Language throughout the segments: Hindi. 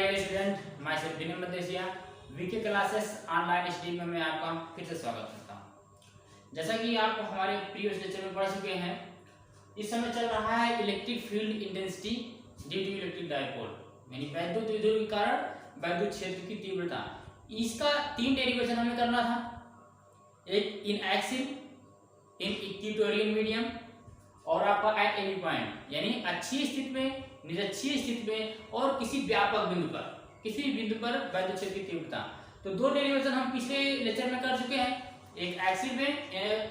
Dear student, myself Vinay Madesiya VK classes online stream में मैं आपका फिर से स्वागत करता हूं। जैसा कि आप हमारे प्रीवियस लेक्चर में पढ़ चुके हैं, इस समय चल रहा है electric field intensity due to electric dipole, यानी वैद्युत द्विध्रुव के कारण वैद्युत क्षेत्र की तीव्रता। इसका 3 डेरिवेशन हमें करना था, एक इन एक्सिल, इन इक्वेटोरियल मीडियम और आपका एट एनी पॉइंट, यानी अच्छी स्थिति में, निरक्षीय स्थिति में और किसी व्यापक बिंदु पर, किसी भी बिंदु पर वैद्युत क्षेत्र की तीव्रता। तो 2 डेरिवेशन हम पिछले लेक्चर में कर चुके हैं, एक एक्सिल में,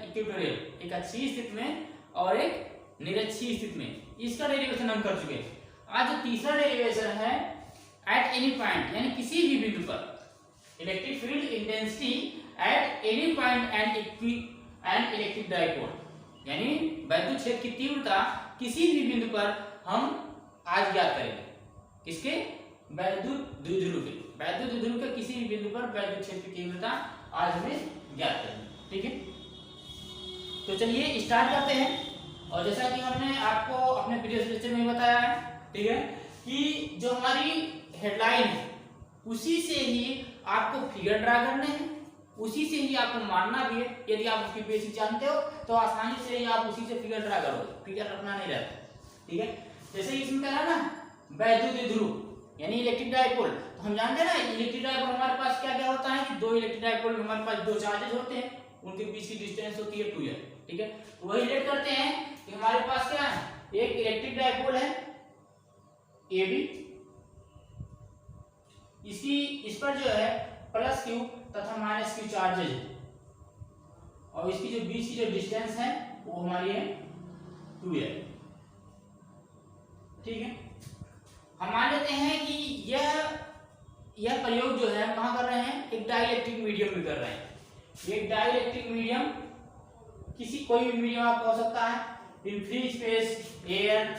इक्वेटोरियल, एक अच्छी स्थिति में और एक निरक्षीय स्थिति में। इसका डेरिवेशन हम कर चुके हैं। आज जो तीसरा डेरिवेशन है एट एनी पॉइंट, यानी किसी भी बिंदु पर electric field intensity at any point and electric dipole, यानी वैद्युत क्षेत्र की तीव्रता किसी भी बिंदु पर हम आज ज्ञात करेंगे। किसके? वैद्युत द्विध्रुव के। वैद्युत द्विध्रुव के किसी भी बिंदु पर वैद्युत क्षेत्र की तीव्रता आज हमें ज्ञात करनी। ठीक है, तो चलिए स्टार्ट करते हैं। और जैसा कि हमने आपको अपने प्रीवियस लेक्चर में बताया है, ठीक है, कि जो हमारी हेडलाइन है उसी से ही आपको फिगर ड्रा करने हैं, उसी से ही आपको मानना भी है। यदि आप उसकी बेसिक जानते हो तो आसानी से ही आप उसी से फिगर ड्रा करोगे, फिगर रखना नहीं रहता। ठीक है, जैसे इसमें कह रहा है ना वैद्युत द्विध्रुव यानी इलेक्ट्रिक डायपोल, तो हम जानते हैं ना इलेक्ट्रिक डायपोल हमारे पास क्या क्या होता है कि 2 इलेक्ट्रिक डायपोल में हमारे पास 2 चार्जेस होते हैं, उनके बीच की डिस्टेंस होती है 2l। ठीक है, वही रिलेट करते हैं कि हमारे पास क्या है, एक इलेक्ट्रिक डायपोल है AB, इस पर जो है प्लस q तथा माइनस q चार्जेज है और इसकी जो बीच की जो डिस्टेंस है वो हमारी है 2l। ठीक है, हम मान लेते हैं कि यह प्रयोग जो है कहां कर रहे हैं, एक डाइलेक्ट्रिक मीडियम में कर रहे हैं। एक डाइलेक्ट्रिक मीडियम किसी कोई भी मीडियम आपका हो सकता है, इन फ्री स्पेस, एयर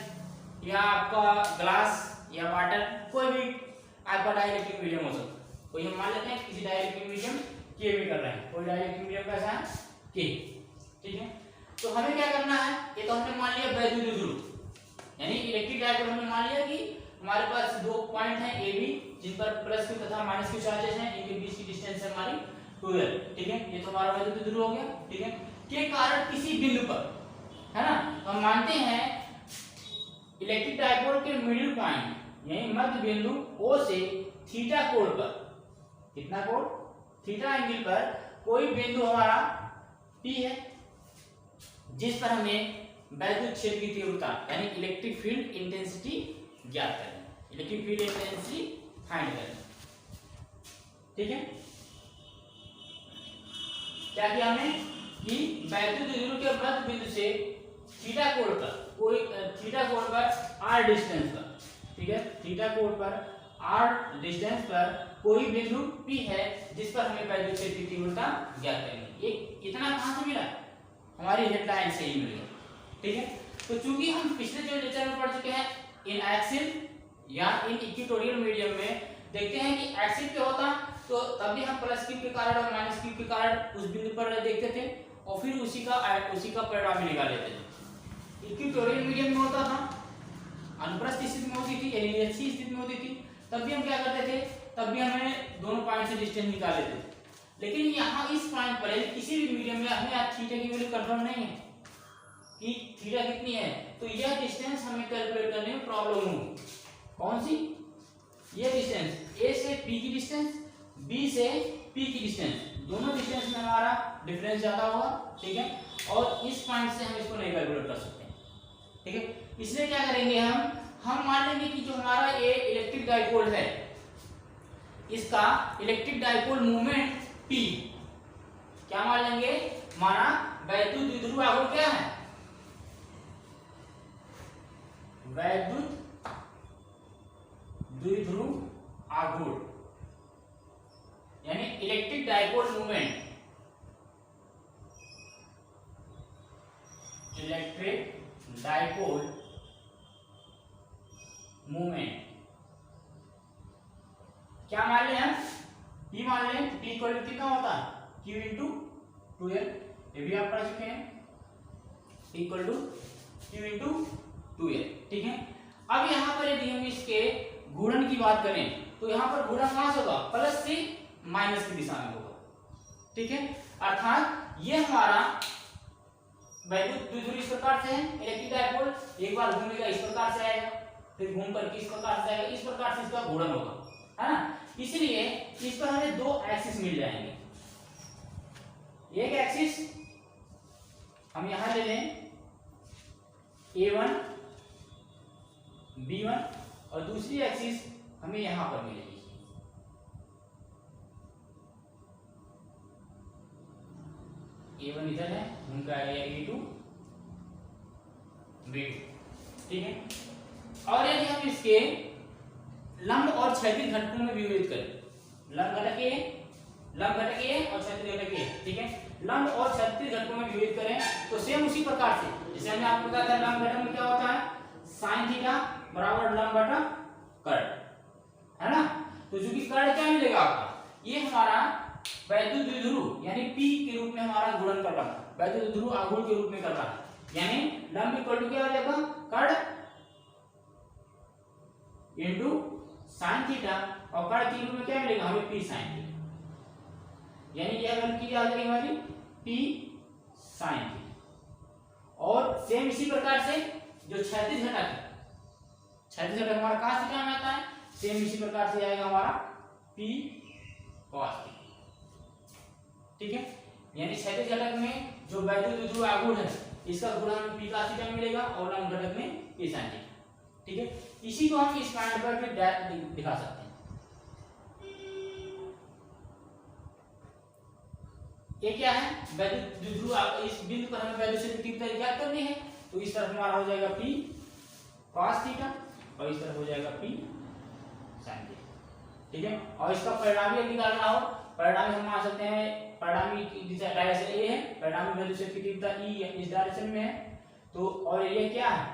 या आपका ग्लास या वाटर, कोई भी आपका डाइलेक्ट्रिक मीडियम हो सकता है। कोई हम मान लेते हैं किसी डाइलेक्ट्रिक मीडियम के में कर रहे हैं, कोई डाइलेक्ट्रिक मीडियम कैसा है के। ठीक है, तो हमें क्या करना है, ये तो हमने मान लिया वैद्युत द्विध्रुव यानी इलेक्ट्रिक डायपोल, हमने मान लिया कि हमारे पास 2 पॉइंट हैं AB जिन पर प्लस q तथा माइनस q चार्जेस हैं, इनके बीच की डिस्टेंस है हमारी 2l। ठीक है, ये तो हमारा वैद्युत द्विध्रुव हो गया। ठीक है, के कारण किसी बिंदु पर, है ना, हम मानते हैं इलेक्ट्रिक डायपोल के मिडिल पॉइंट यानी मध्य बिंदु O से थीटा कोण पर, कितना कोण, थीटा एंगल पर कोई बिंदु हमारा P है जिस पर हमें वैद्युत क्षेत्र की तीव्रता यानी इलेक्ट्रिक फील्ड इंटेंसिटी ज्ञात करनी, इलेक्ट्रिक फील्ड इंटेंसिटी फाइंड करनी। ठीक है, क्या किया हमने कि वैद्युत द्विध्रुव के मध्य बिंदु से थीटा कोण पर, कोई थीटा कोण पर r डिस्टेंस पर, ठीक है, थीटा कोण पर r डिस्टेंस पर कोई बिंदु P है जिस पर हमें वैद्युत क्षेत्र की तीव्रता ज्ञात करनी। एक इतना कहां से मिला, हमारी हेडलाइन से ही मिल गया। ठीक है, तो चूंकि हम पिछले जो लेक्चर में पढ़ चुके हैं इन एक्सिल या इन इक्वेटोरियल मीडियम में, देखते हैं कि एक्सिल पे होता तो तब भी हम प्लस q के कारण और माइनस q के कारण उस बिंदु पर देखते थे और फिर उसी का परिणाम निकाल लेते थे। इक्वेटोरियल मीडियम में होता था, अनुप्रस्थ स्थिति में होती थी यानी निरक्षीय स्थिति में होती थी, तब भी हम क्या करते थे, तब भी हमें दोनों पॉइंट से डिस्टेंस निकाल लेते थे। लेकिन यहाँ इस पॉइंट पर किसी भी मीडियम में हमें आज थीटा की वैल्यू कंफर्म नहीं है कि थीटा कितनी है, तो यह डिस्टेंस हमें कैलकुलेट करने में प्रॉब्लम होगी। कौन सी? ये डिस्टेंस A से P की डिस्टेंस, B से P की डिस्टेंस, दोनों डिस्टेंस में हमारा डिफरेंस ज्यादा होगा। ठीक है, और इस पॉइंट से हम इसको नहीं कैलकुलेट कर सकते। ठीक है, इसलिए क्या करेंगे, हम मान लेंगे कि जो हमारा ये इलेक्ट्रिक डायपोल है, इसका इलेक्ट्रिक डायपोल मूवमेंट P क्या मान लेंगे, माना वैद्युत द्विध्रुव आघूर्ण क्या है, वैद्युत द्विध्रुव आघूर्ण यानी electric dipole movement, electric dipole movement क्या मान लें हम, P मान लें। P इक्वल टू कितना होता है, Q इंटू 2l, ये भी आप पढ़ चुके हैं, equal to Q into 2l। ठीक है, अब यहाँ पर यदि हम इसके गुणन की बात करें तो यहाँ पर घूर्णन कहाँ से होगा, प्लस से माइनस की दिशा में होगा, ठीक है। अर्थात ये हमारा वैद्युत द्विध्रुव इस प्रकार से है, इलेक्ट्रिक डायपोल एक बार घूमेगा इस प्रकार से आएगा, फिर घूम कर किस प्रकार से आएगा, इस प्रकार से इसका घूर्णन होगा, है ना। इसलिए इस पर हमें दो एक्सिस मिल जाएंगे, एक एक्सिस हम यहां ले लें A1 B1 और दूसरी एक्सिस हमें यहां पर मिलेगी, A1 इधर है, उनका आएगा A2 B2, ठीक है। और यदि हम इसके लंब और क्षैतिज घटकों में विभेद करें, लंब घटक A और क्षैतिज घटक A, ठीक है। लंब और क्षैतिज घटकों में विभेद करें तो सेम उसी प्रकार से जैसे हमने आपको बताया था लंब घटक में क्या होता है, sin थीटा बराबर लंब बटा कर्ण, है ना। तो चूंकि कर्ण क्या मिलेगा आपका, ये हमारा वैद्युत द्विध्रुव यानी P के रूप में हमारा गुणन कर रहा है, वैद्युत द्विध्रुव आघूर्ण के रूप में कर रहा है, यानी लंब इक्वल टू क्या हो जाएगा, कर्ण इनटू sin थीटा और कर्ण के रूप में क्या मिलेगा हमें P sin थीटा, यानी यह वैल्यू क्या आ जाएगी हमारी P sin थीटा। और सेम इसी प्रकार से जो क्षैतिज घटक है, क्षैतिज घटक हमारा कहां से क्या में आता है, सेम इसी प्रकार से आएगा हमारा P cos थीटा, ठीक है। यानी क्षैतिज घटक में जो वैद्युत द्विध्रुव आघूर्ण है इसका गुणा हमें P cos थीटा मिलेगा और लंब घटक में P sin थीटा, ठीक है। इसी को हम इस पॉइंट पर फिर दिखा सकते हैं। ये क्या है, वैद्युत द्विध्रुव, इस बिंदु पर हमें वैद्युत क्षेत्र की तीव्रता ज्ञात करनी है, तो इस तरफ हमारा हो जाएगा P cos थीटा और इस तरफ हो जाएगा P sin थीटा, ठीक है। और इसका परिणामी यदि निकालना हो, परिणामी हम मान सकते हैं, परिणामी की दिशा डायरेक्शन A है, परिणामी वैद्युत क्षेत्र की तीव्रता E इस डायरेक्शन में है, तो और ये क्या है,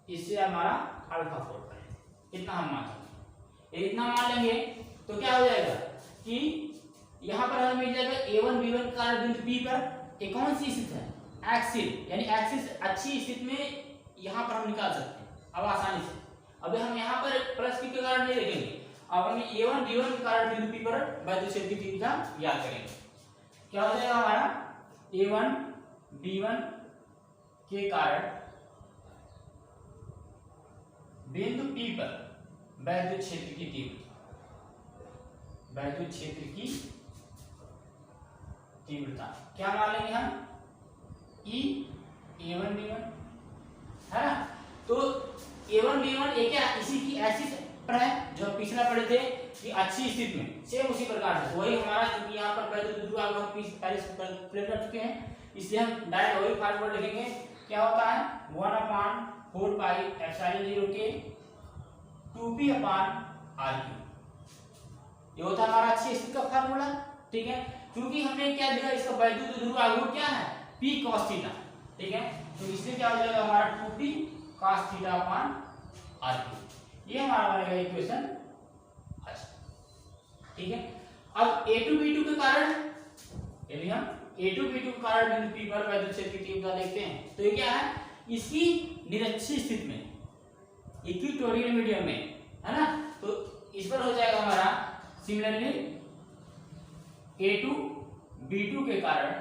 इससे हमारा अल्फा फोर पर है, इतना हम मान सकते हैं। इतना मान लेंगे तो क्या हो जाएगा कि यहाँ पर हमें मिल जाएगा A1 B1 का बिंदु P पर एक कौन सी स्थिति है, एक्सिल, यानी एक्सिस अच्छी स्थिति में यहाँ पर हम निकाल सकते हैं अब आसानी से। अभी हम यहाँ पर प्लस P के कारण नहीं देखेंगे, अब हम A1 B1 के कारण बिंदु P पर वैद्युत क्षेत्र की तीव्रता याद करेंगे। क्या हो जाएगा हमारा A1 B1 के कारण बिंदु P पर वैद्युत क्षेत्र की तीव्रता, वैद्युत क्षेत्र की तीव्रता क्या मान लेंगे हम, E A1 B1, है ना। तो A1 B1 एक क्या इसी की एक्सिस पर है, जो पिछला पढ़े थे कि अच्छी स्थिति में, सेम उसी प्रकार से वही हमारा, क्योंकि यहाँ पर वैद्युत द्विध्रुव आघूर्ण पहले प्लेट कर चुके हैं, इसलिए हम डायरेक्ट वही फार्मूला लिखेंगे। क्या होता है 1/4 पाई एप्सिलॉन 0 के 2p अपॉन r3, ये होता है हमारा अच्छी स्थिति का फार्मूला, ठीक है। क्योंकि हमने क्या दिया, इसका वैद्युत द्विध्रुव आघूर्ण क्या है P cos थीटा, ठीक है, तो इसलिए क्या हो जाएगा हमारा 2p cos theta upon r3, ये हमारा बनेगा इक्वेशन, ठीक है। अब A2 B2 के कारण, यदि हम A2 B2 के कारण बिंदु P पर वैद्युत क्षेत्र की तीव्रता देखते हैं तो ये क्या है, इसकी निरक्षीय स्थिति में, इक्वेटोरियल मीडियम में, है ना, तो इस पर हो जाएगा हमारा सिमिलरली A2 B2 के कारण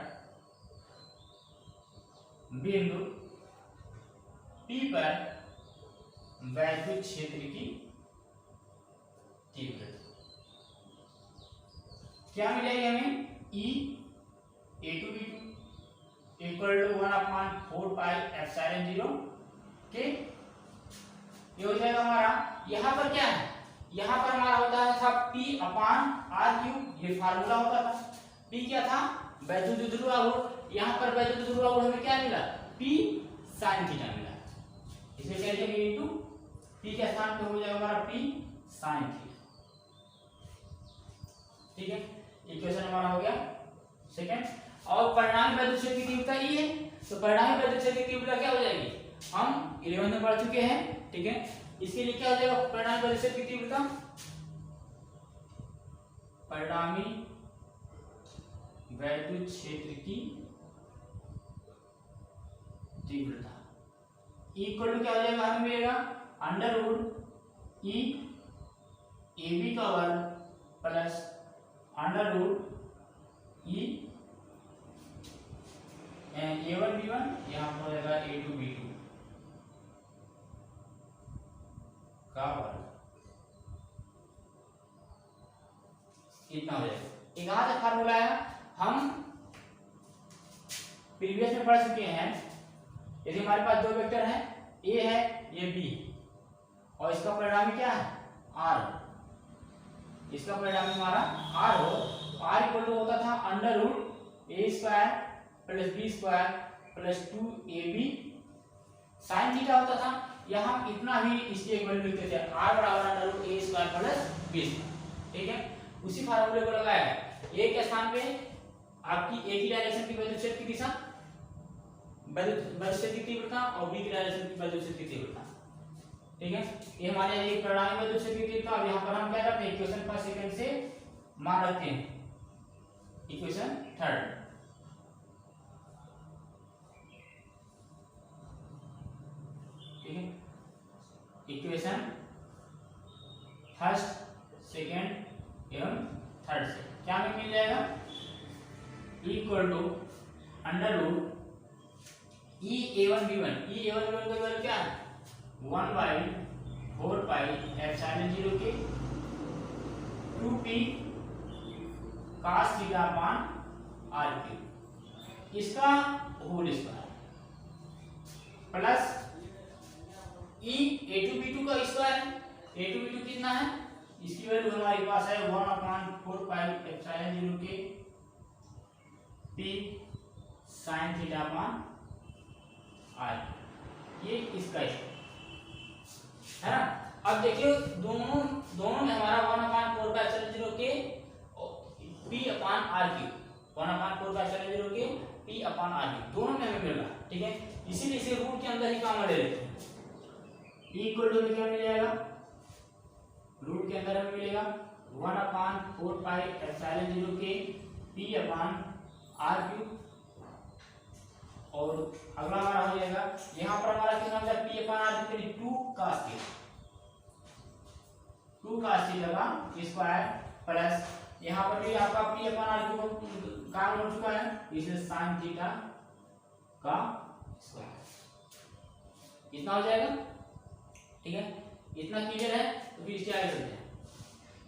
बिंदु P पर वैद्युत क्षेत्र की तीव्रता क्या मिलेगी हमें, E A2 B2 equal to 1/4 pi epsilon 0 के, ये हो जाएगा हमारा, यहाँ पर क्या है, यहाँ पर हमारा होता था P अपॉन r3, ये फार्मूला होता था। P क्या था, वैद्युत द्विध्रुव आघूर्ण, यहाँ पर वैद्युत द्विध्रुव आघूर्ण हमें क्या मिला, P sin थीटा मिला, इसे कह देंगे इनटू P के स्थान पे हो जाएगा हमारा P sin थीटा, ठीक है। इक्वेशन हमारा हो गया सेकंड। और परिणामी वैद्युत क्षेत्र की तीव्रता E है, तो परिणामी वैद्युत क्षेत्र की तीव्रता क्या हो जाएगी, हम 11 में पढ़ चुके हैं, ठीक है। इसके लिए क्या हो जाएगा परिणामी वैद्युत क्षेत्र की तीव्रता, परिणामी वैद्युत क्षेत्र की तीव्रता इक्वल टू क्या हो जाएगा, हमें मिलेगा अंडर रूट E AB का वर्ग plus under root E A1 B1 यहाँ पर हो जाएगा A2 B2 का वर्ग, इतना हो जाएगा। एक कहाँ से फार्मूला आया, हम प्रीवियस में पढ़ चुके हैं। यदि हमारे पास दो वेक्टर हैं, ए है ये बी, और इसका परिणाम क्या है आर, इसका परिणाम हमारा आर हो, तो आर इक्वल टू होता था under root a square plus b square plus 2ab sine theta होता था। यहाँ इतना ही इसकी एक वैल्यू लिखते थे, आर बराबर under root a square plus b square. ठीक है, उसी फार्मूले को लगाया ए के स्थान पे आपकी ए की डायरेक्शन की वैल्यू क्षेत्र की दिशा, वैल्यू क्षेत्र की तीव्रता, और बी की डायरेक्शन की वैल्यू क्षेत्र की तीव्रता। ठीक है, ये हमारे एक परिणामी वैल्यू क्षेत्र की तीव्रता। अब यहाँ पर हम क्या करते हैं, इक्वेशन फर्स्ट सेकंड से मान रखते हैं, इक्वेशन थर्ड। ठीक है, इक्वेशन फर्स्ट सेकंड एवं थर्ड से क्या हमें मिल जाएगा, equal to under root E A1 B1, E A1 B1 का वैल्यू क्या है 1/4 पाई एप्सिलॉन 0 के 2p cos theta upon r3, इसका होल स्क्वायर प्लस ई A2 B2 का स्क्वायर। A2 B2 कितना है, इसकी वैल्यू हमारे पास है 1/4 पाई एप्सिलॉन 0 के p sin theta upon r, ये इसका है ना। अब देखिए दोनों में हमारा 1/4 पाई एप्सिलॉन 0 के p अपान r3, 1/4 पाई एप्सिलॉन 0 के p अपान r3 दोनों में हमें मिल रहा है। ठीक है, इसीलिए इसे रूट के अंदर ही काम ले लेते हैं। इक्वल टू क्या मिल जाएगा, रूट के अंदर हमें मिलेगा 1/4 पाई एप्सिलॉन 0 के p अपान r3, और अगला हमारा हो जाएगा यहाँ पर हमारा कितना हो जाएगा p अपान r3 2 cos theta, 2 cos theta का स्क्वायर प्लस यहाँ पर भी आपका p अपान r3 काम हो चुका है, इसलिए sin थीटा का स्क्वायर, इतना हो जाएगा। ठीक है, इतना क्लियर है, तो फिर इसके आगे चलते हैं।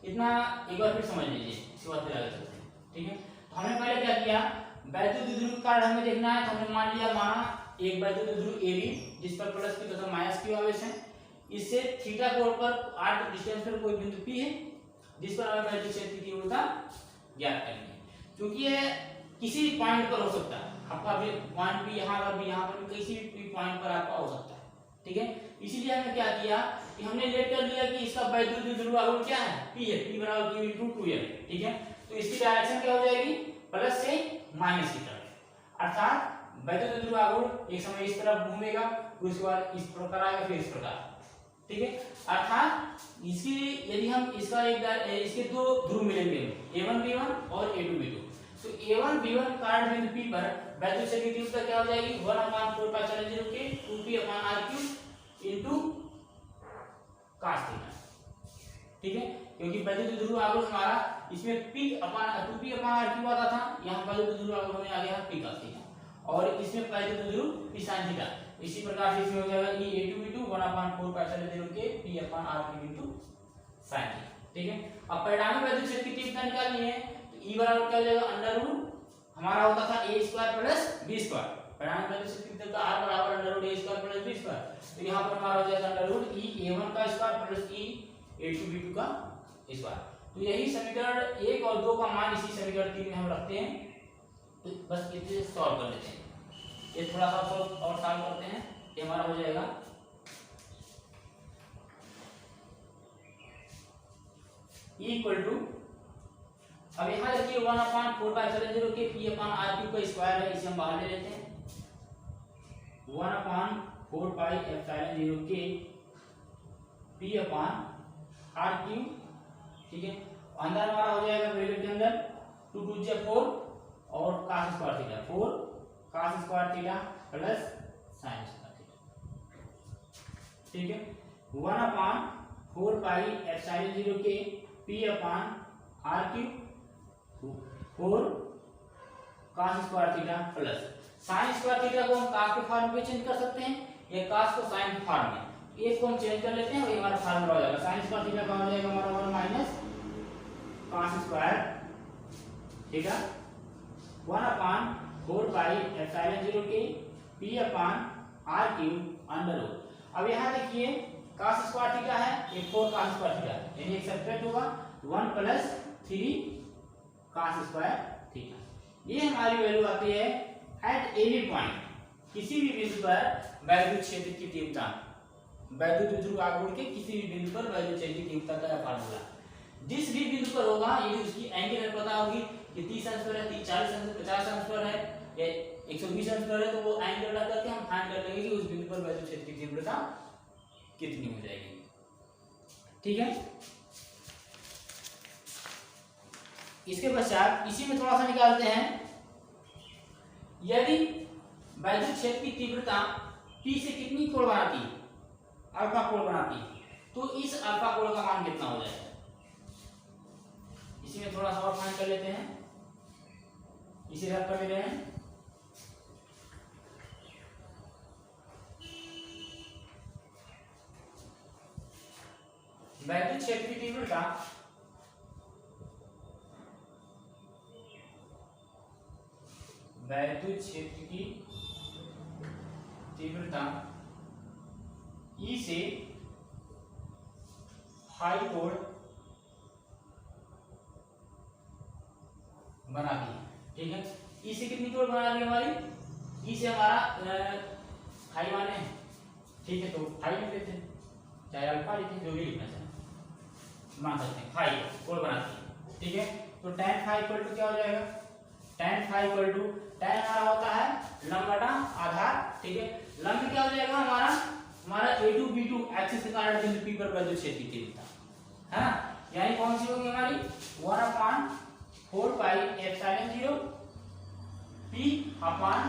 इतना एक बार फिर समझ लीजिए, इसके बाद फिर आगे चलते हैं। ठीक है, तो हमने पहले क्या किया, वैद्युत द्विध्रुव का कारण हमें देखना है, तो हमने मान लिया माना एक वैद्युत द्विध्रुव AB जिस पर प्लस q तथा माइनस q आवेश है, इससे थीटा कोण पर r डिस्टेंस पर कोई बिंदु P है जिस पर हमें वैद्युत क्षेत्र की तीव्रता ज्ञात करनी है। क्योंकि ये किसी पॉइंट पर हो सकता है, आपका भी पॉइंट भी यहाँ पर किसी भी पॉइंट पर आपका हो सकता है। ठीक है, इसीलिए हमने क्या किया कि हमने लेट कर लिया कि इसका वैद्युत द्विध्रुव आघूर्ण क्या है, P है, P बराबर Q * 2L। ठीक है, तो इसकी डायरेक्शन क्या हो जाएगी, प्लस से माइनस की तरफ, अर्थात वैद्युत द्विध्रुव आघूर्ण एक समय इस तरफ घूमेगा, उसके बाद इस प्रकार आएगा, फिर इस प्रकार। ठीक है, अर्थात इसकी यदि हम इसका इसके दो ध्रुव मिलेंगे A1 B1 और A2 B2, तो A1 B1 कारण बिंदु P पर वैद्युत क्षेत्र की तीव्रता क्या हो जाएगी 1/4 पाई एप्सिलॉन 0 के 2p अपान r3 इनटू cos थीटा। ठीक है, क्योंकि वैद्युत द्विध्रुव आघूर्ण हमारा इसमें p अपान 2p अपान r3 आता था, यहाँ वैद्युत द्विध्रुव आघूर्ण में आ गया p cos थीटा, और इसमें वैद्युत द्विध्रुव p sin थीटा। इसी प्रकार से इसमें हो जाएगा e A2 B2 1/4 pi epsilon 0 के p अपान r3 इनटू sin थीटा। ठीक है, अब परिणामी वैद्युत क्षेत्र की तीव्रता निकालनी है, तो e बराबर क्या हो जाएगा अंडर रूट हमारा होता था a square plus b square, परिणामी वैद्युत क्षेत्र की तीव्रता r बराबर under root a square plus b square, तो यहाँ पर हमारा हो जाएगा अंडर रूट e A1 का square plus e A2 B2 का स्क्वायर। तो यही समीकरण 1 और 2 का मान इसी समीकरण 3 में हम रखते हैं, तो बस इसे सॉल्व कर लेते हैं। ये थोड़ा सा और सॉल्व करते हैं, ये हमारा हो जाएगा इक्वल टू, अब यहाँ देखिए 1/4 पाई एप्सिलॉन 0 के p अपान r3 का स्क्वायर है, इसे हम बाहर ले लेते हैं, 1/4 पाई एप्सिलॉन 0 के p अपान r3। ठीक है, अंदर हमारा हो जाएगा ब्रैकेट के अंदर 2 2 जा 4 और cos square theta 4 cos square theta plus sin square theta. ठीक है, 1/4 4 पाई एप्सिलॉन 0 के P अपान R cube 4 cos square theta plus sin square theta को हम cos के फॉर्म में चेंज कर सकते हैं या cos को sin के फॉर्म में। एक को हम चेंज कर लेते हैं और ये हमारा फार्मूला हो जाएगा। sin स्क्वायर थीटा का हो जाएगा हमारा 1 माइनस cos स्क्वायर थीटा 1 अपान 4 पाई एप्सिलॉन 0 के P अपान R क्यूब अंडर रूट। अब यहाँ देखिए cos स्क्वायर थीटा है, ये 4 cos स्क्वायर थीटा है, यानी एक सब्ट्रैक्ट होगा 1 प्लस 3 cos स्क्वायर थीटा। ये हमारी वैल्यू आती है एट एनी पॉइंट, किसी भी बिंदु पर वैद्युत क्षेत्र की तीव्रता, वैद्युत ध्रुव आघूर्ण के किसी भी बिंदु पर वैद्युत क्षेत्र की तीव्रता का फार्मूला जिस भी बिंदु पर होगा, यदि उसकी एंगल पता होगी कि 30 अंश पर है, 40 अंश 50 अंश पर है या 120 अंश पर है, तो वो एंगल लगा करके हम फाइंड कर लेंगे कि उस बिंदु पर वैद्युत क्षेत्र की तीव्रता कितनी हो जाएगी। ठीक है, इसके पश्चात इसी में थोड़ा सा निकालते हैं। यदि वैद्युत क्षेत्र की तीव्रता P से कितनी कोण बनाती है, अल्फा कोण बनाती है, तो इस अल्फा कोण का मान कितना हो जाएगा। इसी में थोड़ा सा और फाइंड कर लेते हैं, इसे रख कर ले रहे हैं। वैद्युत क्षेत्र की तीव्रता वैद्युत क्षेत्र की तीव्रता E से फाई कोण बनाती है। ठीक है, E से कितनी कोण बना रही है हमारी, E से हमारा फाई माने, ठीक है, तो फाई लिख देते हैं, चाहे अल्फा लिखें, जो भी लिखना चाहे मान सकते हैं, फाई कोण बनाती है। ठीक है, तो tan फाई इक्वल टू क्या हो जाएगा, tan phi equal to tan हमारा होता है लंब बटा आधार। ठीक है, लंब क्या हो जाएगा हमारा a2 b2 एक्सिस के कारण बिंदु P पर वैद्युत क्षेत्र की तीव्रता है ना, यानी कौन सी होगी हमारी 1 अपान 4 पाई एप्सिलॉन 0 P अपान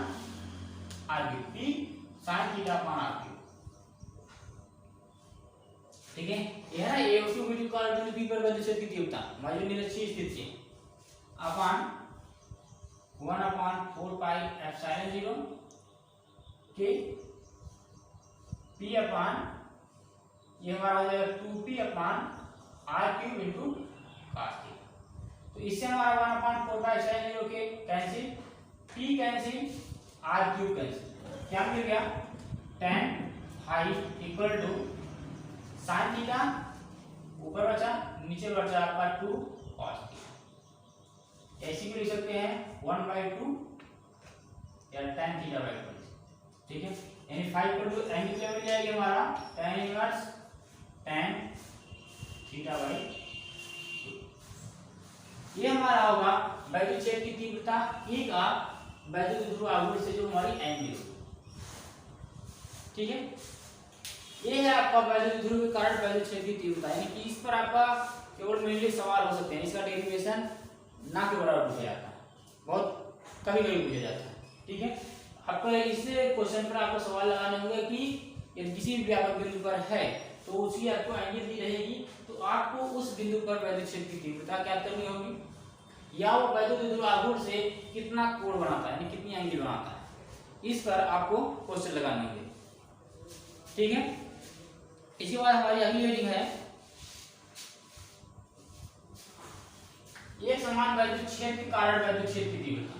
R cube, P sin theta upon R cube. ठीक है, यह है a2 b2 कारण बिंदु P पर वैद्युत क्षेत्र की तीव्रता हमारी निरक्षीय स्थिति से अपान 1 अपान 4 पाई एप्सिलॉन 0 के P अपान ये हमारा हो जाएगा 2P अपान R cube into cos theta. तो इससे हमारा 1 अपान 4 पाई एप्सिलॉन 0 के cancel, P cancel, R cube cancel, क्या मिल गया tan phi equal to sin theta ऊपर बचा नीचे बचा आपका 2 cos थीटा। ऐसे भी लिख सकते हैं 1/2 या tan थीटा बाय 2। ठीक है, यानी 5 इक्वल टू एंगल क्या मिल जाएगी हमारा tan inverse tan theta by 2। ये हमारा होगा वैद्युत क्षेत्र की तीव्रता E का वैद्युत ध्रुव आघूर्ण से जो हमारी एंगल होगी। ठीक है, ये है आपका वैद्युत ध्रुव के कारण वैद्युत क्षेत्र की तीव्रता, यानी कि इस पर आपका केवल मेनली सवाल हो सकते हैं, इसका डेरिवेशन ना के बराबर पूछा जाता है, बहुत कभी कभी पूछा जाता है। ठीक है, आपको इस क्वेश्चन पर आपको सवाल लगाना होगा कि यदि किसी भी व्यापक बिंदु पर है तो उसकी आपको एंगल दी रहेगी, तो आपको उस बिंदु पर वैद्युत क्षेत्र की तीव्रता क्या करनी होगी, या वो वैद्युत ध्रुव आघूर्ण से कितना कोण बनाता है, यानी कितनी एंगल बनाता है, इस पर आपको क्वेश्चन लगाने होंगे। ठीक है, इसके बाद हमारी अगली हेडिंग है एक समान वैद्युत क्षेत्र के कारण वैद्युत क्षेत्र की तीव्रता।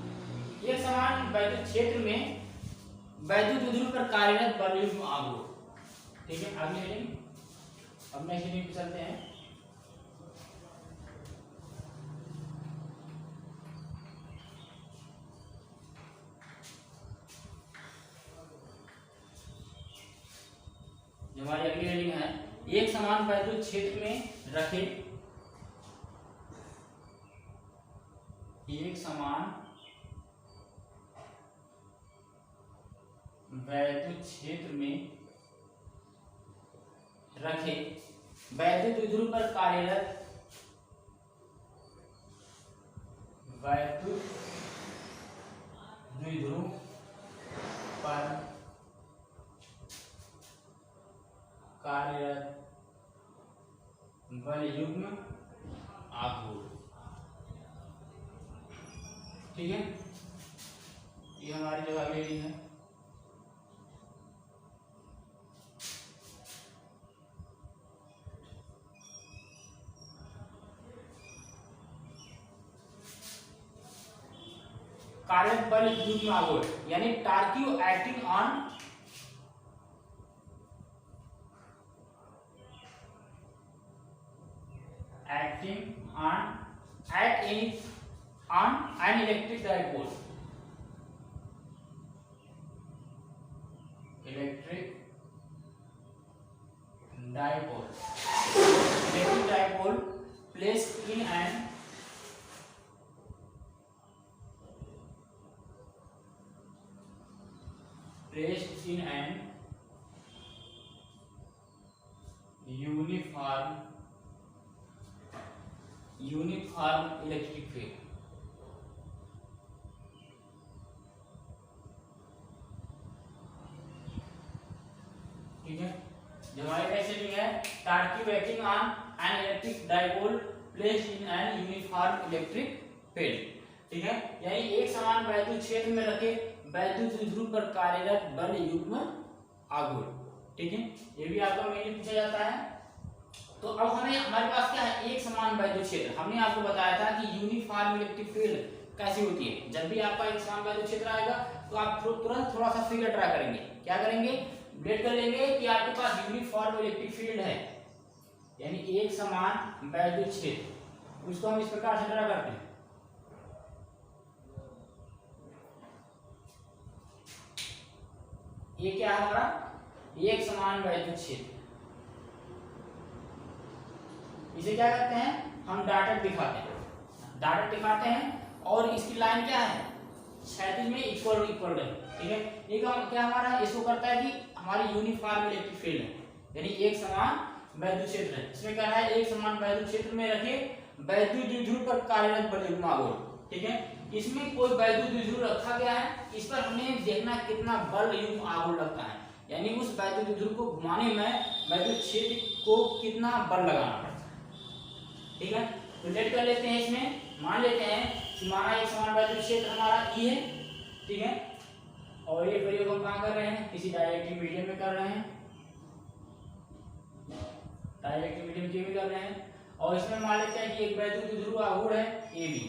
एक समान वैद्युत क्षेत्र में वैद्युत ध्रुव पर कार्यरत बलयुग्म आघूर्ण। ठीक है, अगली हेडिंग, अब नेक्स्ट हेडिंग पे चलते हैं। हमारी अगली हेडिंग है एक समान वैद्युत क्षेत्र में रखे एक समान वैद्युत क्षेत्र में रखे वैद्युत द्विध्रुव पर कार्यरत वैद्युत द्विध्रुव पर कार्यरत बल युग्म आघूर्ण। ठीक है, ये हमारी जगह ले ली है। कार्यक बल युग्म आघूर्ण यानी torque acting on an electric dipole, electric dipole placed in an uniform electric field। ठीक है, जो हमारी नेक्स्ट सेटिंग है torque acting on an electric dipole placed in an uniform electric field. ठीक है, यानी एक समान वैद्युत क्षेत्र में रखे वैद्युत द्विध्रुव पर कार्यरत बल युग्म आघूर्ण। ठीक है, ये भी आपका मेनली पूछा जाता है। तो अब हमारे पास क्या है, एक समान वैद्युत क्षेत्र। हमने आपको बताया था कि यूनिफॉर्म इलेक्ट्रिक फील्ड कैसी होती है। जब भी आपका एक समान वैद्युत क्षेत्र आएगा तो आप तुरंत थोड़ा सा फिगर ड्रा करेंगे। क्या करेंगे, डेट कर लेंगे कि आपके पास यूनिफॉर्म इलेक्ट्रिक फील्ड है, यानी एक समान वैद्युत क्षेत्र। उसको हम इस प्रकार से ड्रा करते हैं। ये क्या है हमारा, एक समान वैद्युत क्षेत्र। इसे क्या करते हैं, हम डॉटेड दिखाते हैं और इसकी लाइन क्या है, क्षैतिज में इक्वल रहे। ठीक है, ये क्या हमारा इसको करता है कि हमारी यूनिफॉर्म इलेक्ट्रिक फील्ड है, यानी एक समान वैद्युत क्षेत्र है। इसमें क्या है, एक समान वैद्युत क्षेत्र में रखे वैद्युत द्विध्रुव पर कार्यरत बल युग्म आघूर्ण। ठीक है, इसमें कोई वैद्युत द्विध्रुव रखा गया है, इस पर हमें देखना कितना बल युग्म आघूर्ण लगता है, यानी उस वैद्युत द्विध्रुव को घुमाने में वैद्युत क्षेत्र को कितना बल लगाना पड़ता है। ठीक है, तो लेट कर लेते हैं। इसमें मान लेते हैं कि हमारा एक समान वैद्युत क्षेत्र हमारा ई है। ठीक है, और ये प्रयोग हम कहाँ कर रहे हैं, किसी डाइलेक्ट्रिक मीडियम में कर रहे हैं, डाइलेक्ट्रिक मीडियम के भी कर रहे हैं। और इसमें मान लेते हैं कि एक वैद्युत द्विध्रुव आघूर्ण है ए बी,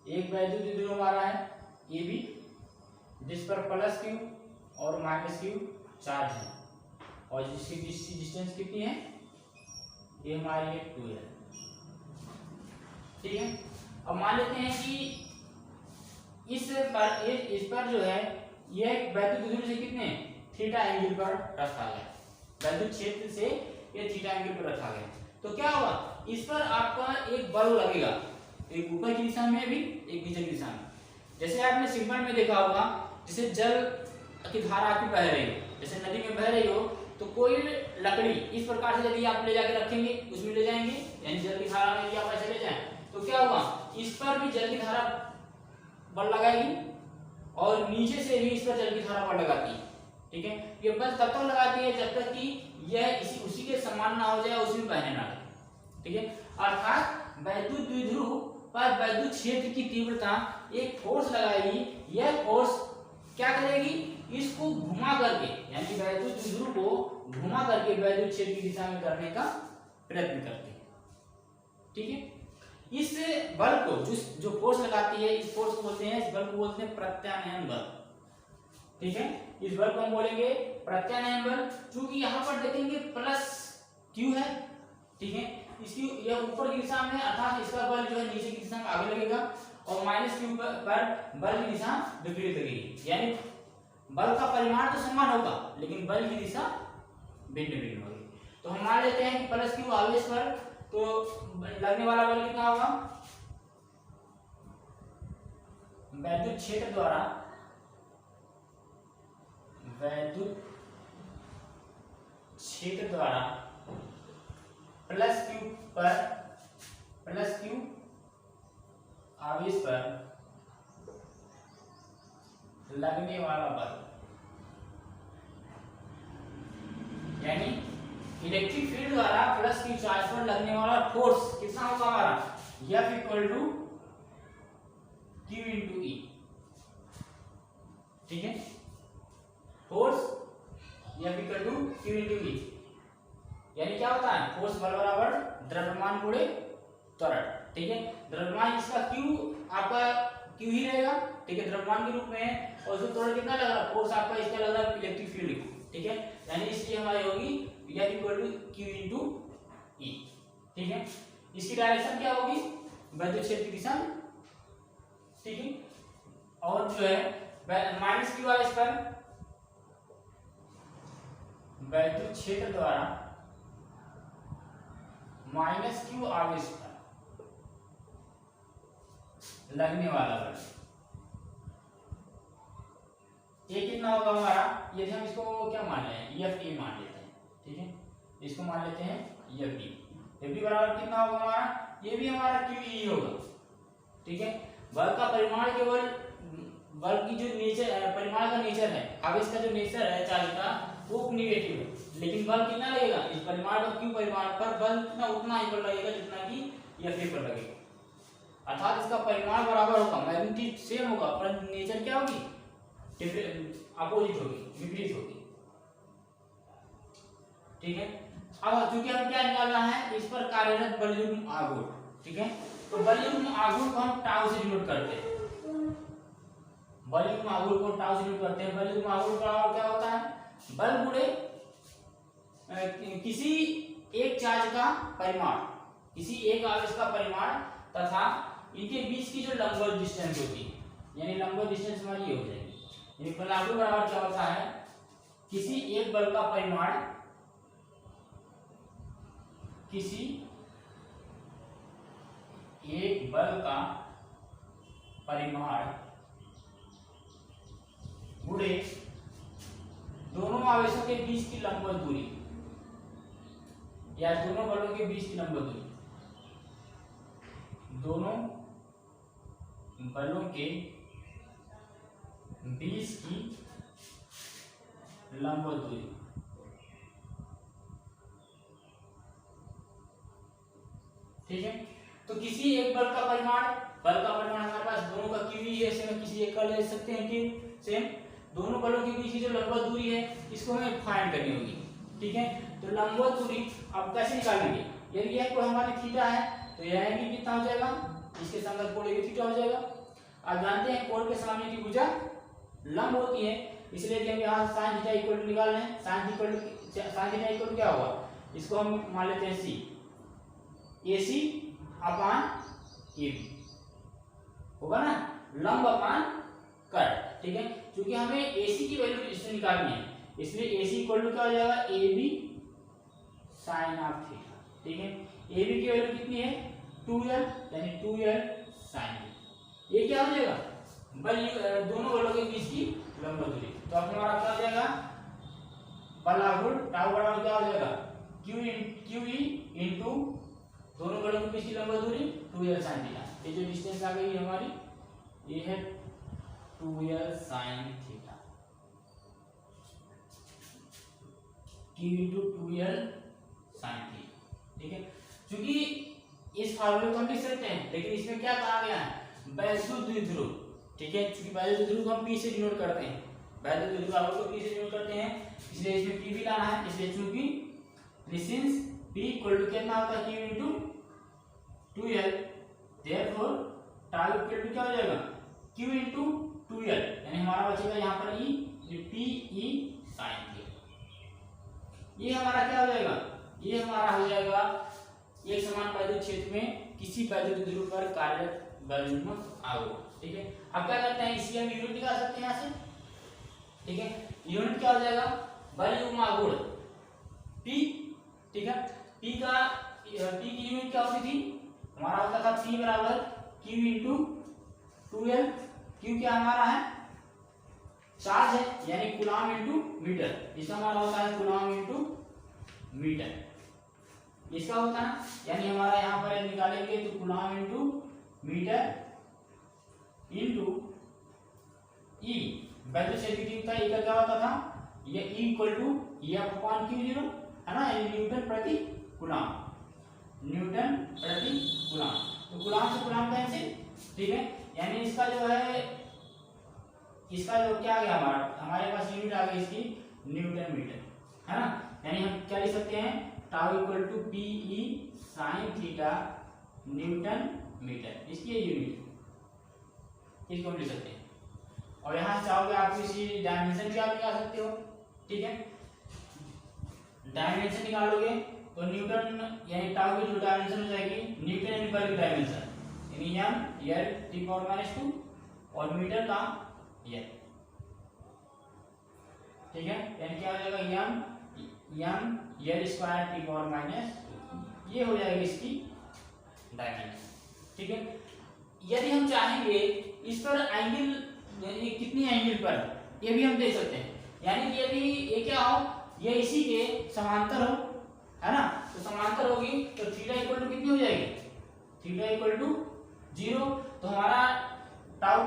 एक वैद्युत द्विध्रुव हमारा है ए बी, जिस पर प्लस क्यू और माइनस क्यू चार्ज है, और जिसकी डिस्टेंस कितनी है, ये हमारी 2 है। ठीक है, अब मान लेते हैं कि इस पर जो है यह वैद्युत द्विध्रुव से कितने थीटा एंगल पर रखा गया, वैद्युत क्षेत्र से ये थीटा एंगल पर रखा गया। तो क्या होगा, इस पर आपका एक बल लगेगा, एक ऊपर की दिशा में भी, एक नीचे की दिशा में। जैसे आपने सिंपल में देखा होगा, जैसे जल की धारा आपकी बह रही हो, जैसे नदी में बह रही हो, तो कोई लकड़ी इस प्रकार से यदि आप ले जाके रखेंगे, उसमें ले जाएंगे, यानी जल की धारा में यदि आप ऐसे ले जाएं, तो क्या होगा, इस पर भी जल की धारा बल लगाएगी और नीचे से भी इस पर जल की धारा बल लगाती है। ठीक है, ये बल तब तक लगाती है जब तक कि यह उसी के समान ना हो जाए, उसी में बहने ना लगे। ठीक है, अर्थात वैद्युत द्विध्रुव पर वैद्युत क्षेत्र की तीव्रता एक फोर्स लगाएगी, यह फोर्स क्या करेगी, इसको घुमा करके, यानी वैद्युत द्विध्रुव को घुमा करके वैद्युत क्षेत्र की दिशा में करने का प्रयत्न करती है। ठीक है, इस बल को जो फोर्स लगाती है, इस फोर्स को बोलते हैं, इस बल को बोलते हैं प्रत्यानयन बल। ठीक है, इस बल को हम बोलेंगे प्रत्यानयन बल। क्योंकि यहाँ पर देखेंगे प्लस क्यू है। ठीक है, इसकी यह ऊपर की दिशा में, अर्थात इसका बल जो है नीचे की दिशा में आगे लगेगा, और माइनस क्यू पर बल की दिशा विपरीत लगेगी, यानी बल का परिमाण तो समान होगा लेकिन बल की दिशा भिन्न भिन्न होगी। तो हम मान लेते हैं कि प्लस क्यू आवेश पर तो लगने वाला बल कितना होगा, वैद्युत क्षेत्र द्वारा प्लस क्यू आवेश पर लगने वाला बल, यानी इलेक्ट्रिक फील्ड द्वारा प्लस की चार्ज पर लगने वाला फोर्स कितना होगा हमारा, F equal to Q into E. ठीक है, force F equal to Q into E, यानी क्या होता है, फोर्स बल बराबर द्रव्यमान गुणे त्वरण। ठीक है, द्रव्यमान इसका Q आपका Q ही रहेगा। ठीक है, द्रव्यमान के रूप में है, और उसमें त्वरण कितना लग रहा है, फोर्स आपका इसका लग रहा है इलेक्ट्रिक फील्ड। ठीक है, यानी इसलिए हमारी होगी F equal to Q into E. ठीक है, इसकी डायरेक्शन क्या होगी, वैद्युत क्षेत्र की दिशा। ठीक है, और जो है माइनस क्यू आर स्क्वायर, वैद्युत क्षेत्र द्वारा माइनस क्यू आवेश पर लगने वाला बल, ये कितना होगा हमारा, यदि हम इसको क्या मान लें, एफ ए मान लेते हैं। ठीक है, इसको मान लेते हैं एफ बी। एफ बी बराबर कितना होगा हमारा, ये भी हमारा क्यू ई होगा। ठीक है, बल का परिमाण केवल बल की जो नेचर, परिमाण का नेचर है, आवेश का जो नेचर है चार्ज का, वो नेगेटिव है, लेकिन बल कितना लगेगा, इस परिमाण पर क्यू परिमाण पर बल कितना, उतना ही बल लगेगा जितना कि एफ ए पर लगेगा। अर्थात इसका परिमाण बराबर होगा, मैग्नीट्यूड सेम होगा, पर नेचर क्या होगी, अपोजिट होगी, विपरीत होगी। ठीक है, अब चूंकि हम क्या निकालना है, इस पर कार्यरत बलयुग्म आघूर्ण। ठीक है, तो बलयुग्म आघूर्ण को हम टाउ से डिनोट करते हैं, बलयुग्म आघूर्ण को टाउ से डिनोट करते हैं। बलयुग्म आघूर्ण का क्या होता है, बल गुणे किसी एक चार्ज का परिमाण, किसी एक आवेश का परिमाण तथा इनके बीच की जो लंबवत डिस्टेंस होती है, यानी लंबवत डिस्टेंस हमारी ये हो जाएगी। यानी बलागु बराबर क्या होता है, किसी एक बल का परिमाण, किसी एक बल का परिमाण गुणे दोनों आवेशों के बीच की लंबवत दूरी, या दोनों बलों के बीच की लंबवत दूरी, दोनों बलों के बीच की लंबवत दूरी। ठीक है, तो किसी एक बल का परिमाण, बल का परिमाण हमारे पास दोनों का क्यू ही है, ऐसे में किसी एक का ले सकते हैं कि सेम, दोनों बलों के बीच की जो लंबवत दूरी है, इसको हमें फाइंड करनी होगी। ठीक है, तो लंबवत दूरी अब कैसे निकालेंगे, यदि यह कोण हमारी थीटा है, तो यह भी कितना हो जाएगा, इसके संगत कोण भी थीटा हो जाएगा। आप जानते हैं कोण के सामने की भुजा लंब होती है, इसलिए यदि हम यहाँ sin थीटा इक्वल टू निकाल रहे हैं, sin थीटा इक्वल टू क्या होगा, इसको हम मान लेते हैं सी, AC अपान AB होगा ना, लंब अपान कट। ठीक है, क्योंकि हमें AC की वैल्यू इससे निकालनी है, इसलिए AC इक्वल टू क्या हो जाएगा, AB sin ऑफ थीटा। ठीक है, AB की वैल्यू कितनी है, 2L, यानी 2L sin थीटा। ये क्या हो जाएगा, बल दोनों बलों के बीच की लंबवत दूरी। तो अब हमारा क्या हो जाएगा, बल आघूर्ण टाउ बराबर क्या हो जाएगा, QE इनटू दोनों बलों के बीच की लंबवत दूरी 2L sin थीटा। ये जो डिस्टेंस आ गई हमारी, ये है 2L sin theta, Q into 2L sin theta. ठीक है, क्योंकि इस फार्मूले को हम लिख सकते हैं, लेकिन इसमें क्या कहा गया है, वैद्युत द्विध्रुव। ठीक है, क्योंकि वैद्युत द्विध्रुव को हम P से डिनोट करते हैं, वैद्युत द्विध्रुव आवेश को P से डिनोट करते हैं, इसलिए इसमें P भी लाना है। इसलिए चूंकि सिंस P इक्वल टू कितना होता है, Q into 2L, therefore tau equal to क्या हो जाएगा, Q इनटू 2L, यानी हमारा बचेगा यहाँ पर E, PE sin थीटा। ये हमारा क्या हो जाएगा, ये हमारा हो जाएगा एक समान वैद्युत क्षेत्र में किसी वैद्युत द्विध्रुव पर कार्यरत बलयुग्म आघूर्ण। ठीक है, अब क्या करते हैं, इसी हम यूनिट निकाल सकते हैं यहाँ से। ठीक है, यूनिट क्या हो जाएगा, बलयुग्म आघूर्ण P। ठीक है, P की यूनिट क्या होती थी, हमारा होता था P बराबर Q इंटू 2L। Q क्या हमारा है, चार्ज है, यानी कूलॉम इंटू मीटर, इसका हमारा होता है कूलॉम इंटू मीटर, इसका होता है, यानी हमारा यहाँ पर निकालेंगे तो coulomb into metre into E, वैद्युत क्षेत्र की का क्या होता था, ये E equal to F upon Q0, है ना, न्यूटन प्रति कूलम, न्यूटन प्रति कूलम। तो कूलम से कूलम कैंसिल, ठीक है, यानी इसका जो है, इसका जो क्या आ गया हमारे पास यूनिट आ गई इसकी न्यूटन मीटर, है ना। यानी हम क्या लिख सकते हैं, tau equal to P E sine theta newton metre, इसकी यूनिट, इसको हम लिख सकते हैं। और यहाँ से चाहोगे आप इसी डायमेंशन भी आप निकाल सकते हो, ठीक है। डायमेंशन निकालोगे तो न्यूटन यानी टाउ की जो डायमेंशन हो जाएगी न्यूटन इनवर्स की डायमेंशन, यानी m l t पावर -2 और मीटर का l, ठीक है। यानी क्या हो जाएगा m l square t power -2, ये हो जाएगी इसकी डायमेंशन, ठीक है। यदि हम चाहेंगे इस पर एंगल, यानी कितनी एंगल पर, ये भी हम देख सकते हैं। यानी कि यदि ये क्या हो, ये इसी के समांतर हो, है ना, तो समांतर होगी तो थीटा इक्वल टू कितनी हो जाएगी, थीटा इक्वल टू 0। तो हमारा टाउ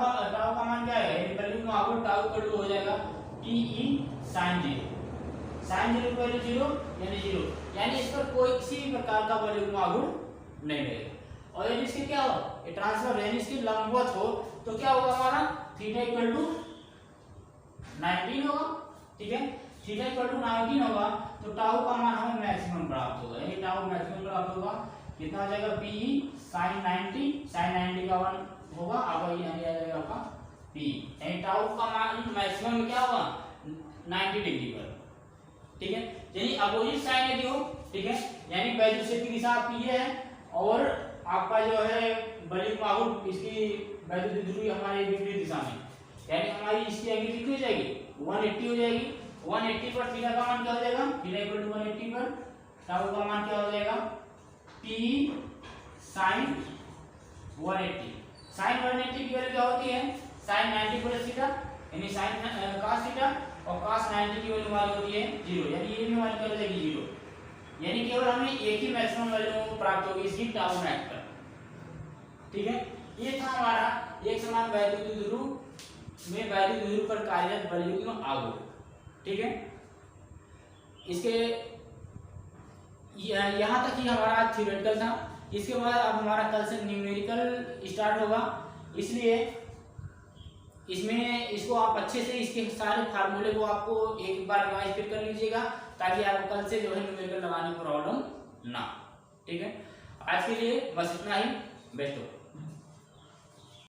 का मान क्या है, वैल्यू में आपको टाउ इक्वल टू हो जाएगा T E sine 0, sine 0 value 0 यानी 0, यानी इस पर कोई किसी भी प्रकार का वैल्यू में आगुण नहीं रहेगा। और यदि इसके क्या हो, ये ट्रांसफर यानी इसके लंबवत हो तो क्या होगा हमारा थीटा इक्वल टू 19 होगा, ठीक है। थीटा इक्वल टू 19 होगा तो टाउ का मान हमें मैक्सिमम प्राप्त होगा, यानी टाउ मैक्सिमम प्राप्त होगा, कितना हो जाएगा पी साइन 90, साइन 90 का 1 होगा, आपका ये आ जाएगा आपका पी, यानी टाउ का मान मैक्सिमम क्या होगा 90 डिग्री पर, ठीक है। यानी अपोजिट साइन यदि हो, ठीक है, यानी वैल्यू से की दिशा आपकी ये है और आपका जो है वैल्यू का आउट इसकी वैल्यू ध्रुवी हमारे विपरीत दिशा में, यानी हमारी इसकी एंगल कितनी हो जाएगी 180 हो जाएगी। 180 पर थीटा का मान क्या हो जाएगा, थीटा इक्वल टू 180 पर टाउ का मान क्या हो जाएगा p sin 180, sin 180 की वैल्यू क्या होती है sin 90 प्लस थीटा, यानी sin cos थीटा, और cos 90 की वैल्यू हमारी होती है 0, यानी ये भी हमारी क्या हो जाएगी 0, यानी केवल हमें एक ही मैक्सिमम वैल्यू प्राप्त होगी इसकी टाउ मैक्स पर, ठीक है। ये था हमारा एक समान वैद्युत ध्रुव में वैद्युत ध्रुव पर कार्यरत बलयुग्म आघूर्ण, ठीक है। इसके यहाँ तक ही हमारा थ्योरेटिकल था। इसके बाद अब हमारा कल से न्यूमेरिकल स्टार्ट होगा, इसलिए इसमें इसको आप अच्छे से इसके सारे फार्मूले को आपको एक बार रिवाइज फिर कर लीजिएगा ताकि आपको कल से जो है न्यूमेरिकल लगाने में प्रॉब्लम ना, ठीक है। आज के लिए बस इतना ही, बेस्ट हो।